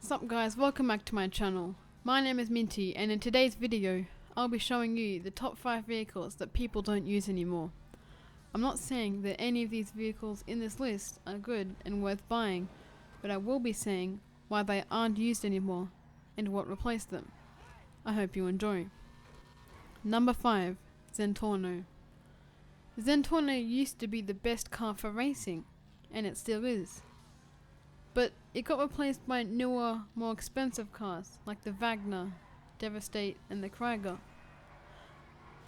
What's up guys, welcome back to my channel. My name is Minty and in today's video I'll be showing you the top 5 vehicles that people don't use anymore. I'm not saying that any of these vehicles in this list are good and worth buying, but I will be saying why they aren't used anymore and what replaced them. I hope you enjoy. Number 5. Zentorno. Zentorno used to be the best car for racing, and it still is. But it got replaced by newer, more expensive cars like the Wagner, Devastate and the Krieger.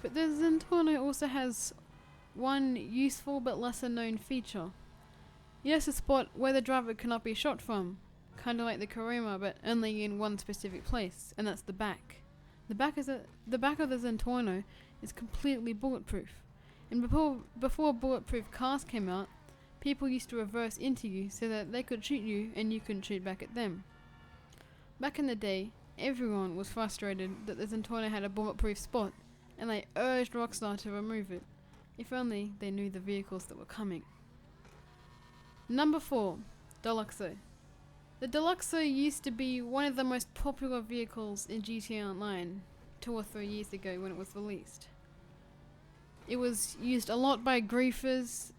But the Zentorno also has one useful but lesser known feature. It has a spot where the driver cannot be shot from, kinda like the Karuma but only in one specific place, and that's the back. The back of the Zentorno is completely bulletproof, and before bulletproof cars came out, people used to reverse into you so that they could shoot you and you couldn't shoot back at them. Back in the day, everyone was frustrated that the Zentorno had a bulletproof spot, and they urged Rockstar to remove it. If only they knew the vehicles that were coming. Number 4. Deluxo. The Deluxo used to be one of the most popular vehicles in GTA Online 2 or 3 years ago when it was released. It was used a lot by griefers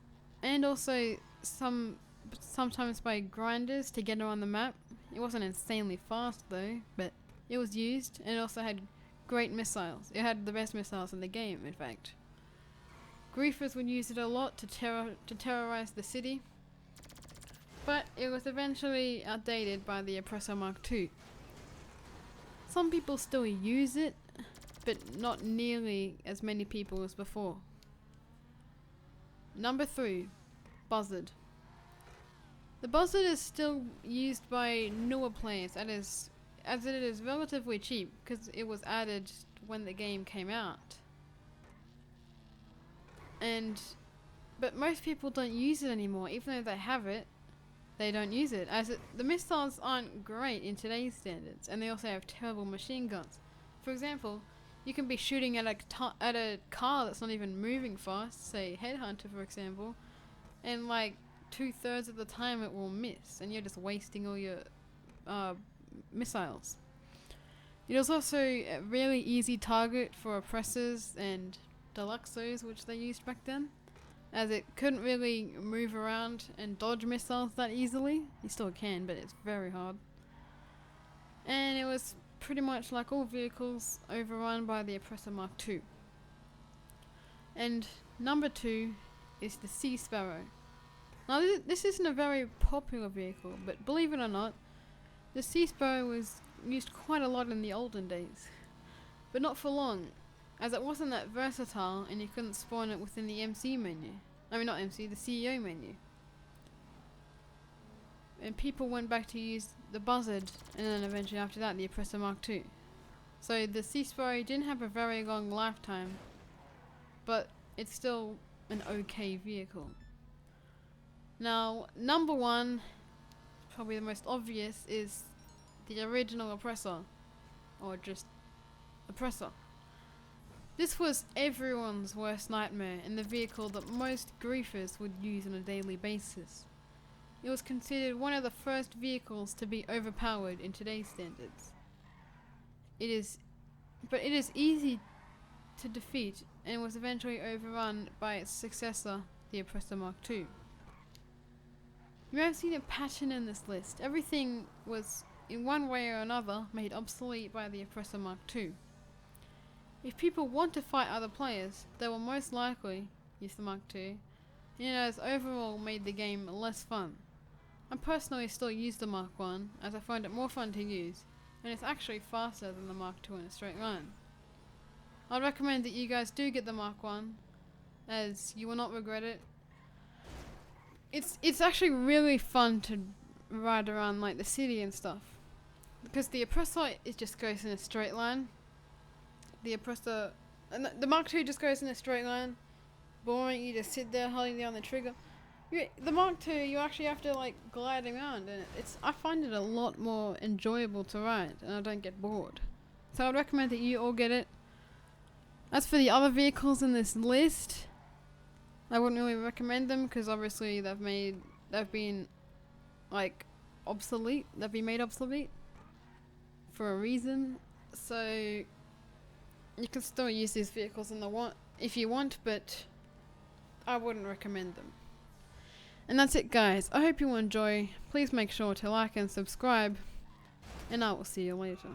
and also sometimes by grinders to get around the map. It wasn't insanely fast though, but it was used, and it also had great missiles. It had the best missiles in the game, in fact. Griefers would use it a lot to terrorize the city, but it was eventually outdated by the Oppressor Mark II. Some people still use it, but not nearly as many people as before. Number 3. Buzzard. The Buzzard is still used by newer players, as it is relatively cheap because it was added when the game came out. But most people don't use it anymore. Even though they have it, they don't use it, the missiles aren't great in today's standards, and they also have terrible machine guns. For example, you can be shooting at a car that's not even moving fast, say Headhunter for example, and like 2/3 of the time it will miss, and you're just wasting all your missiles. It was also a really easy target for oppressors and Deluxos, which they used back then, as it couldn't really move around and dodge missiles that easily. You still can, but it's very hard. And it was pretty much like all vehicles overrun by the Oppressor Mark II. And number 2 is the Sea Sparrow. Now this isn't a very popular vehicle, but believe it or not, the Sea Sparrow was used quite a lot in the olden days. But not for long, as it wasn't that versatile and you couldn't spawn it within the MC menu. I mean not MC, the CEO menu. And people went back to use the Buzzard, and then eventually after that the Oppressor Mark II. So the Sea Sparrow didn't have a very long lifetime, but it's still an okay vehicle. Now, number 1, probably the most obvious, is the original Oppressor, or just Oppressor. This was everyone's worst nightmare and the vehicle that most griefers would use on a daily basis. It was considered one of the first vehicles to be overpowered in today's standards. But it is easy to defeat and was eventually overrun by its successor, the Oppressor Mark II. You may have seen a pattern in this list. Everything was, in one way or another, made obsolete by the Oppressor Mark II. If people want to fight other players, they will most likely use the Mark II, and it has overall made the game less fun. I personally still use the Mark I, as I find it more fun to use, and it's actually faster than the Mark II in a straight line. I'd recommend that you guys do get the Mark I, as you will not regret it. It's actually really fun to ride around like the city and stuff, because the Oppressor just goes in a straight line. The Mark II just goes in a straight line, boring. You just sit there holding down the trigger. The Mark II, you actually have to like glide around, and I find it a lot more enjoyable to ride, and I don't get bored. So I'd recommend that you all get it. As for the other vehicles in this list, I wouldn't really recommend them because obviously they've been like obsolete. They've been made obsolete. for a reason, so you can still use these vehicles if you want, but I wouldn't recommend them. And that's it, guys. I hope you enjoy. Please make sure to like and subscribe, and I will see you later.